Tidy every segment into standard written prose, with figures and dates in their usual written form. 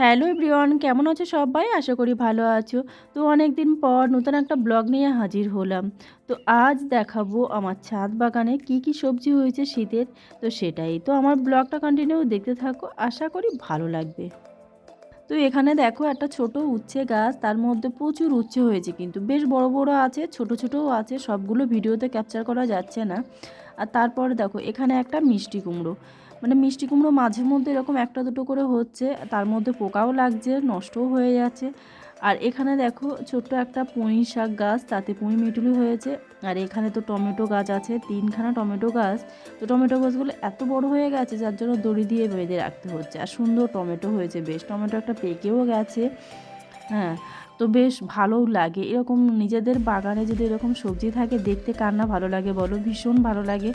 Hello everyone, কেমন আছো সবাই? আশা করি ভালো আছো। তো অনেক দিন পর নতুন একটা ব্লগ নিয়ে হাজির হলাম। তো আজ দেখাবো আমার ছাদ বাগানে কি কি সবজি হয়েছে শীতের। তো সেটাই তো আমার ব্লগটা কন্টিনিউ দেখতে থাকো, আশা করি ভালো লাগবে। তো এখানে দেখো একটা ছোট উচ্ছে গাছ, তার মধ্যে প্রচুর উচ্ছে হয়েছে, কিন্তু বেশ বড় বড় আছে, ছোট ছোটও আছে, সবগুলো ভিডিওতে ক্যাপচার করা যাচ্ছে না। আর তারপরে দেখো এখানে একটা মিষ্টি কুমড়ো, মানে মিষ্টি কুমড়ো মাঝে মধ্যে এরকম একটা দুটো করে হচ্ছে, তার মধ্যে পোকাও লাগছে, নষ্টও হয়ে যাচ্ছে। আর এখানে দেখো ছোট্ট একটা পুঁই শাক গাছ, তাতে পুঁই মিটুলি হয়েছে। আর এখানে তো টমেটো গাছ আছে, তিনখানা টমেটো গাছ। তো টমেটো গাছগুলো এত বড় হয়ে গেছে, যার জন্য দড়ি দিয়ে বেঁধে রাখতে হচ্ছে। আর সুন্দর টমেটো হয়েছে, বেশ টমেটো একটা পেকেও গেছে। হ্যাঁ, তো বেশ ভালোও লাগে এরকম নিজেদের বাগানে যদি এরকম সবজি থাকে, দেখতে কার না ভালো লাগে বলো, ভীষণ ভালো লাগে।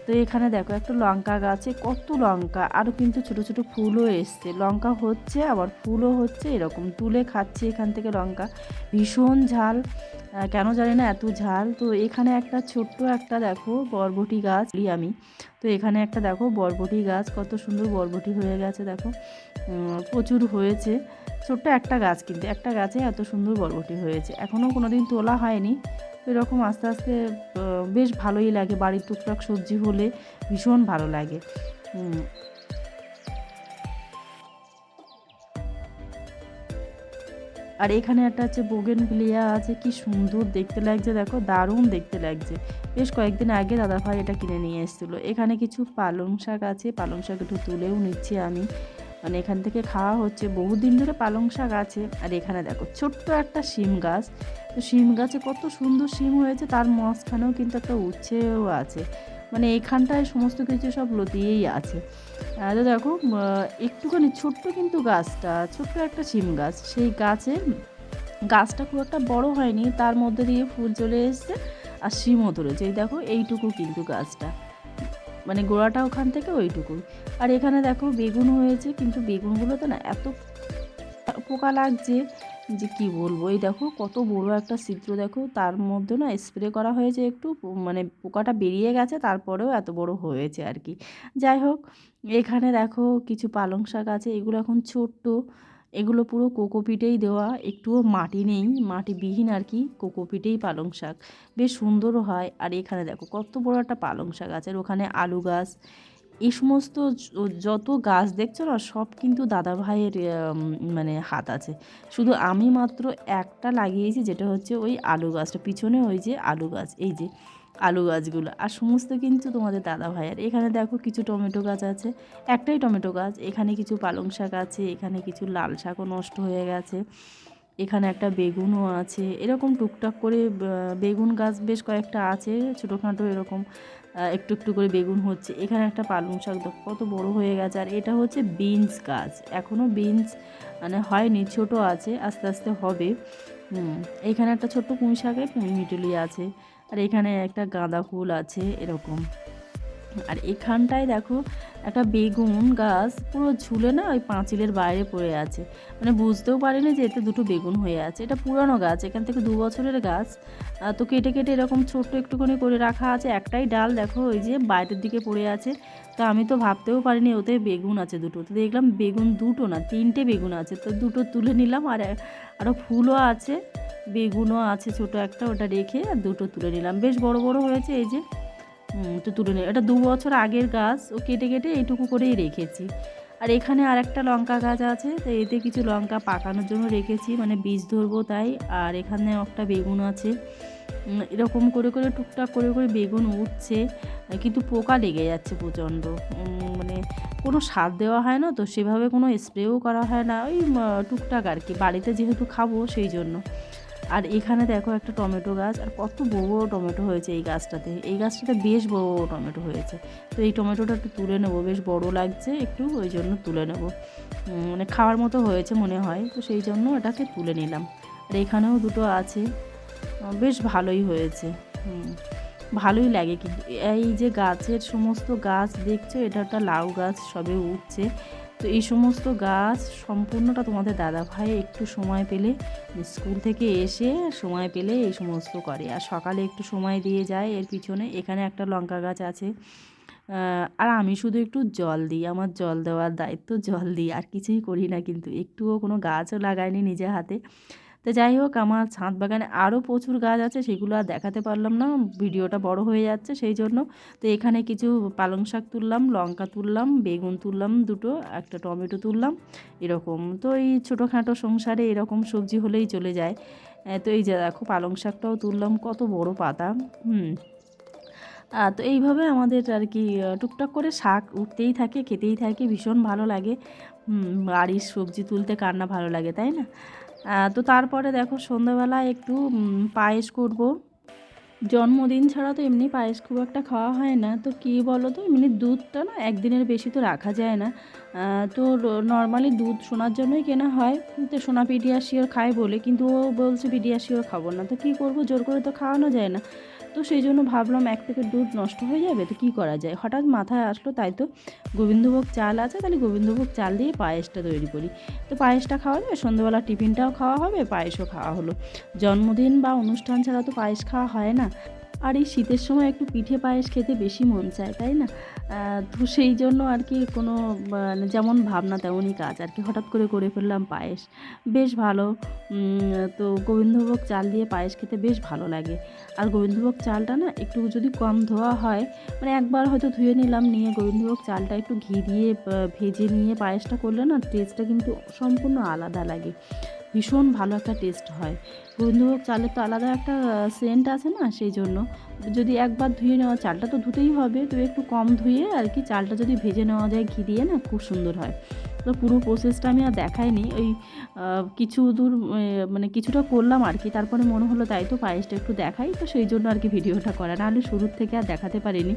তো এখানে দেখো একটা লঙ্কা গাছে কত লঙ্কা, আরও কিন্তু ছোট ছোট ফুলও এসছে, লঙ্কা হচ্ছে আবার ফুলও হচ্ছে, এরকম তুলে খাচ্ছি এখান থেকে লঙ্কা। ভীষণ ঝাল, কেন জানি না এত ঝাল। তো এখানে একটা ছোট্ট একটা দেখো বরবটি গাছ আমি। তো এখানে একটা দেখো বরবটি গাছ, কত সুন্দর বরবটি হয়ে গেছে দেখো, প্রচুর হয়েছে। ছোট্ট একটা গাছ, কিন্তু একটা গাছে এত সুন্দর বরবটি হয়েছে, এখনও কোনো দিন তোলা হয়নি। তো এরকম আস্তে আস্তে বেশ ভালোই লাগে, বাড়ির টুকটাক সবজি হলে ভীষণ ভালো লাগে। আর এখানে একটা হচ্ছে বোগেনভিলিয়া আছে, কি সুন্দর দেখতে লাগছে দেখো, দারুণ দেখতে লাগছে। বেশ কয়েকদিন আগে দাদাভাই এটা কিনে নিয়ে এসেছিলো। এখানে কিছু পালং শাক আছে, পালং শাক একটু তুলেও নিচ্ছি আমি, মানে এখান থেকে খাওয়া হচ্ছে, বহুদিন ধরে পালং শাক আছে। আর এখানে দেখো ছোট্ট একটা শিম গাছ, তো শিম গাছে কত সুন্দর শিম হয়েছে, তার মাঝখানেও কিন্তু একটা উচ্ছেও আছে, মানে এইখানটায় সমস্ত কিছু সব লতিয়েই আছে। তো দেখো একটুখানি ছোট্ট, কিন্তু গাছটা ছোট্ট একটা শিম গাছ, সেই গাছটা খুব একটা বড় হয়নি, তার মধ্যে দিয়ে ফুল চলে এসছে আর শিমও ধরেছে। এই দেখো এইটুকু কিন্তু গাছটা, মানে গোড়াটা ওখান থেকে ওইটুকুই। আর এখানে দেখো বেগুন হয়েছে, কিন্তু বেগুনগুলোতে না এত পোকা লাগছে যে কি বলবো। এই দেখো কত বড় একটা ছিদ্র, দেখো তার মধ্যে না স্প্রে করা হয়েছে একটু, মানে পোকাটা বেরিয়ে গেছে, তারপরেও এত বড় হয়েছে আর কি। যাই হোক, এখানে দেখো কিছু পালং শাক আছে, এগুলো এখন ছোট্ট, এগুলো পুরো কোকোপিটেই দেওয়া, একটুও মাটি নেই, মাটিবিহীন আর কি, কোকোপিটেই পালং শাক, বেশ সুন্দরও হয়। আর এখানে দেখো কত বড় একটা পালং শাক আছে, আর ওখানে আলু গাছ। এই সমস্ত যত গাছ দেখছো না, সব কিন্তু দাদা ভাইয়ের মানে হাত আছে। শুধু আমি মাত্র একটা লাগিয়েছি, যেটা হচ্ছে ওই আলু গাছটা, পিছনে ওই যে আলু গাছ, এই যে আলু গাছগুলো, আর সমস্ত কিন্তু তোমাদের দাদা ভাইয়ের। এখানে দেখো কিছু টমেটো গাছ আছে, একটাই টমেটো গাছ, এখানে কিছু পালং শাক আছে, এখানে কিছু লাল শাকও নষ্ট হয়ে গেছে, এখানে একটা বেগুনও আছে, এরকম টুকটাক করে বেগুন গাছ বেশ কয়েকটা আছে, ছোটোখাটো এরকম একটু একটু করে বেগুন হচ্ছে। এখানে একটা পালং শাক দেখো কত বড় হয়ে গেছে। আর এটা হচ্ছে বিনস গাছ, এখনও বিনস মানে হয়নি, ছোট আছে, আস্তে আস্তে হবে। এইখানে একটা ছোট্ট পুঁই শাকে পুঁই মিটুলি আছে। আর এখানে একটা গাঁদা ফুল আছে এরকম। আর এখানটায় দেখো একটা বেগুন গাছ পুরো ঝুলে না ওই পাঁচিলের বাইরে পড়ে আছে, মানে বুঝতেও পারিনি যে এতে দুটো বেগুন হয়ে আছে। এটা পুরানো গাছ, এখান থেকে 2 বছরের গাছ। তো কেটে কেটে এরকম ছোট্ট একটুখানি করে রাখা আছে, একটাই ডাল দেখো ওই যে বাইরের দিকে পড়ে আছে। তো আমি তো ভাবতেও পারিনি ওতে বেগুন আছে দুটো, তো দেখলাম বেগুন দুটো না, তিনটে বেগুন আছে, তো দুটো তুলে নিলাম। আর আরও ফুলও আছে, বেগুনও আছে ছোট একটা, ওটা রেখে আর দুটো তুলে নিলাম, বেশ বড় বড় হয়েছে এই যে। তো তুলে নিই, এটা 2 বছর আগের গাছ, ও কেটে কেটে এইটুকু করেই রেখেছি। আর এখানে আর একটা লঙ্কা গাছ আছে, তো এতে কিছু লঙ্কা পাকানোর জন্য রেখেছি, মানে বীজ ধরবো তাই। আর এখানে একটা বেগুন আছে, এরকম করে করে টুকটাক করে করে বেগুন উঠছে, কিন্তু পোকা লেগে যাচ্ছে প্রচণ্ড। মানে কোনো সার দেওয়া হয় না, তো সেভাবে কোনো স্প্রেও করা হয় না, ওই টুকটাক আর কি, বাড়িতে যেহেতু খাবো সেই জন্য। আর এখানে দেখো একটা টমেটো গাছ, আর কত বড় বড় টমেটো হয়েছে এই গাছটাতে, এই গাছটাতে বেশ বড় বড় টমেটো হয়েছে। তো এই টমেটোটা একটু তুলে নেবো, বেশ বড় লাগছে একটু, ওই জন্য তুলে নেবো, মানে খাওয়ার মতো হয়েছে মনে হয়, তো সেই জন্য এটাকে তুলে নিলাম। আর এখানেও দুটো আছে, বেশ ভালোই হয়েছে। ভালোই লাগে, কিন্তু এই যে গাছের সমস্ত গাছ দেখছো, এটা একটা লাউ গাছ সবে উঠছে। তো এই সমস্ত গাছ সম্পূর্ণটা তোমাদের দাদাভাই একটু সময় পেলে, স্কুল থেকে এসে সময় পেলে এই সমস্ত করে, আর সকালে একটু সময় দিয়ে যায় এর পিছনে। এখানে একটা লঙ্কা গাছ আছে, আর আমি শুধু একটু জল দিই, আমার জল দেওয়ার দায়িত্ব, জল দিই, আর কিছুই করি না, কিন্তু একটুও কোনো গাছও লাগাইনি নিজের হাতে। তো যাই হোক, আমার ছাদ বাগানে আরও প্রচুর গাছ আছে, সেগুলো আর দেখাতে পারলাম না, ভিডিওটা বড় হয়ে যাচ্ছে সেই জন্য। তো এখানে কিছু পালং শাক তুললাম, লঙ্কা তুললাম, বেগুন তুললাম দুটো, একটা টমেটো তুললাম, এরকম। তো এই ছোটোখাটো সংসারে এরকম সবজি হলেই চলে যায়। তো এই যে দেখো পালং শাকটাও তুললাম, কত বড় পাতা। তো এইভাবে আমাদের আর কি টুকটাক করে শাক উঠতেই থাকে, খেতেই থাকে, ভীষণ ভালো লাগে। বাড়ির সবজি তুলতে কার না ভালো লাগে, তাই না? তো তারপরে দেখো সন্ধ্যাবেলা একটু পায়েস করব। জন্মদিন ছাড়া তো এমনি পায়েস খুব একটা খাওয়া হয় না, তো কী বলো তো, এমনি দুধটা না একদিনের বেশি তো রাখা যায় না। তো নর্মালি দুধ সোনার জন্যই কেনা হয়, তো সোনা পিডিয়াশিওর খায় বলে, কিন্তু ও বলছে পিডিয়াশিওর খাবো না, তো কী করবো, জোর করে তো খাওয়ানো যায় না। তো সেই জন্য ভাবলাম এক প্যাকেট দুধ নষ্ট হয়ে যাবে, তো কী করা যায়, হঠাৎ মাথায় আসলো, তাই তো গোবিন্দভোগ চাল আছে, তাহলে গোবিন্দভোগ চাল দিয়ে পায়েসটা তৈরি করি। তো পায়েসটা খাওয়া যাবে, সন্ধ্যাবেলা টিফিনটাও খাওয়া হবে, পায়েসও খাওয়া হলো। জন্মদিন বা অনুষ্ঠান ছাড়া তো পায়েস খাওয়া হয় না। আর এই শীতের সময় একটু পিঠে পায়েস খেতে বেশি মন চায়, তাই না? তো সেই জন্য আর কি কোনো মানে যেমন ভাবনা তেমনই কাজ আর কি, হঠাৎ করে করে ফেললাম পায়েস, বেশ ভালো। তো গোবিন্দভোগ চাল দিয়ে পায়েস খেতে বেশ ভালো লাগে। আর গোবিন্দভোগ চালটা না একটু যদি কম ধোয়া হয়, মানে একবার হয়তো ধুয়ে নিলাম, নিয়ে গোবিন্দভোগ চালটা একটু ঘি দিয়ে ভেজে নিয়ে পায়েসটা করলে না টেস্টটা কিন্তু সম্পূর্ণ আলাদা লাগে, ভীষণ ভালো একটা টেস্ট হয়। গোবিন্দভোগ চালের তো আলাদা একটা সেন্ট আছে না, সেই জন্য যদি একবার ধুয়ে নেওয়া, চালটা তো ধুতেই হবে, তো একটু কম ধুয়ে আর কি চালটা যদি ভেজে নেওয়া যায় ঘি দিয়ে, না খুব সুন্দর হয়। তো পুরো প্রসেসটা আমি আর দেখাইনি, ওই কিছু দূর মানে কিছুটা করলাম আর কি, তারপরে মনে হলো তাই তো পায়েসটা একটু দেখাই, তো সেই জন্য আর কি ভিডিওটা করা, নাহলে শুরুর থেকে আর দেখাতে পারিনি,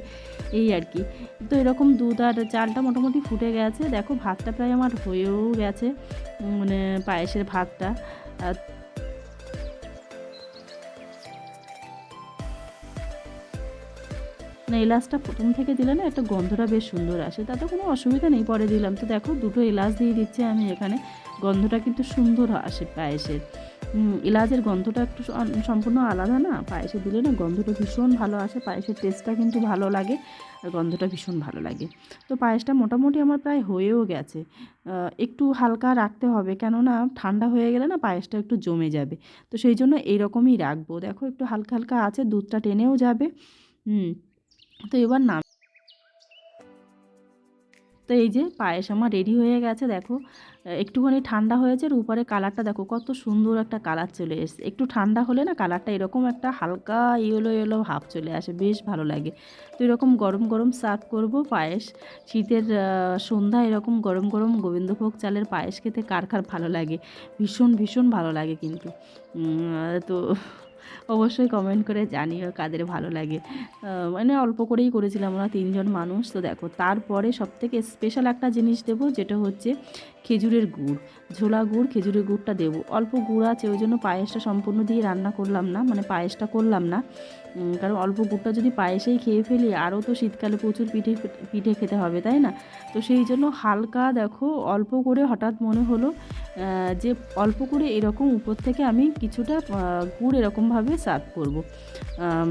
এই আর কি। তো এরকম দুধ আর চালটা মোটামুটি ফুটে গেছে, দেখো ভাতটা প্রায় আমার হয়েও গেছে, মানে পায়েসের ভাতটা। না, এলাচটা প্রথম থেকে দিলে না একটা গন্ধটা বেশ সুন্দর আসে, তাতে কোনো অসুবিধা নেই, পরে দিলাম। তো দেখো দুটো এলাচ দিয়ে দিচ্ছি আমি এখানে, গন্ধটা কিন্তু সুন্দর আসে পায়েসের। এলাচের গন্ধটা একটু সম্পূর্ণ আলাদা না, পায়েসে দিলে না গন্ধটা ভীষণ ভালো আসে, পায়েসের টেস্টটা কিন্তু ভালো লাগে, আর গন্ধটা ভীষণ ভালো লাগে। তো পায়েসটা মোটামুটি আমার প্রায় হয়েও গেছে, একটু হালকা রাখতে হবে, কেননা ঠান্ডা হয়ে গেলে না পায়েসটা একটু জমে যাবে, তো সেই জন্য এইরকমই রাখবো। দেখো একটু হালকা হালকা আছে, দুধটা টেনেও যাবে। হুম তো এবার তো এই যে পায়েস আমার রেডি হয়ে গেছে, দেখো একটুখানি ঠান্ডা হয়েছে, আর উপরে কালারটা দেখো কত সুন্দর একটা কালার চলে এসেছে, একটু ঠান্ডা হলে না কালারটা এরকম একটা হালকা ইয়েলো ইয়েলো ভাব চলে আসে, বেশ ভালো লাগে। তো এরকম গরম গরম সার্ভ করব পায়েস, শীতের সন্ধ্যা এরকম গরম গরম গোবিন্দভোগ চালের পায়েস খেতে কার কার ভালো লাগে, ভীষণ ভীষণ ভালো লাগে কিন্তু। তো অবশ্যই কমেন্ট করে জানিও কাদের ভালো লাগে। মানে অল্প করেই করেছিলাম, আমরা 3 জন মানুষ। তো দেখো তারপরে সবথেকে স্পেশাল একটা জিনিস দেবো, যেটা হচ্ছে খেজুরের গুড়, ঝোলা গুড়, খেজুরের গুড়টা দেবো। অল্প গুড় আছে, ওই জন্য পায়েসটা সম্পূর্ণ দিয়ে রান্না করলাম না, মানে পায়েসটা করলাম না, কারণ অল্প গুড়টা যদি পায়েসেই খেয়ে ফেলি, আরও তো শীতকালে প্রচুর পিঠে পিঠে খেতে হবে, তাই না? তো সেই জন্য হালকা দেখো অল্প করে, হঠাৎ মনে হলো যে অল্প করে এরকম উপর থেকে আমি কিছুটা গুড় এরকমভাবে সার্ভ করব,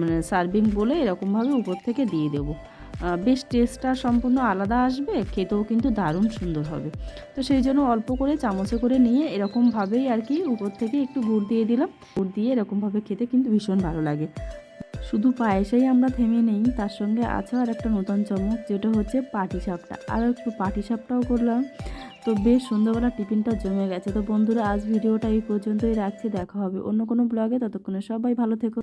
মানে সার্ভিং বলে এরকমভাবে উপর থেকে দিয়ে দেবো, বেশ টেস্টটা সম্পূর্ণ আলাদা আসবে, খেতেও কিন্তু দারুণ সুন্দর হবে। তো সেই জন্য অল্প করে চামচে করে নিয়ে এরকমভাবেই আর কি উপর থেকে একটু গুড় দিয়ে দিলাম, গুড় দিয়ে এরকমভাবে খেতে কিন্তু ভীষণ ভালো লাগে। শুধু পায়েসেই আমরা থেমে নেই, তার সঙ্গে আছে আর একটা নতুন চমক, যেটা হচ্ছে পাটিসাপটা, আরও একটু পাটিসাপটাও করলাম। তো বেশ সন্ধ্যাবেলা টিফিনটা জমে গেছে। তো বন্ধুরা, আজ ভিডিওটা এই পর্যন্তই রাখছি, দেখা হবে অন্য কোনো ব্লগে, ততক্ষণে সবাই ভালো থেকো।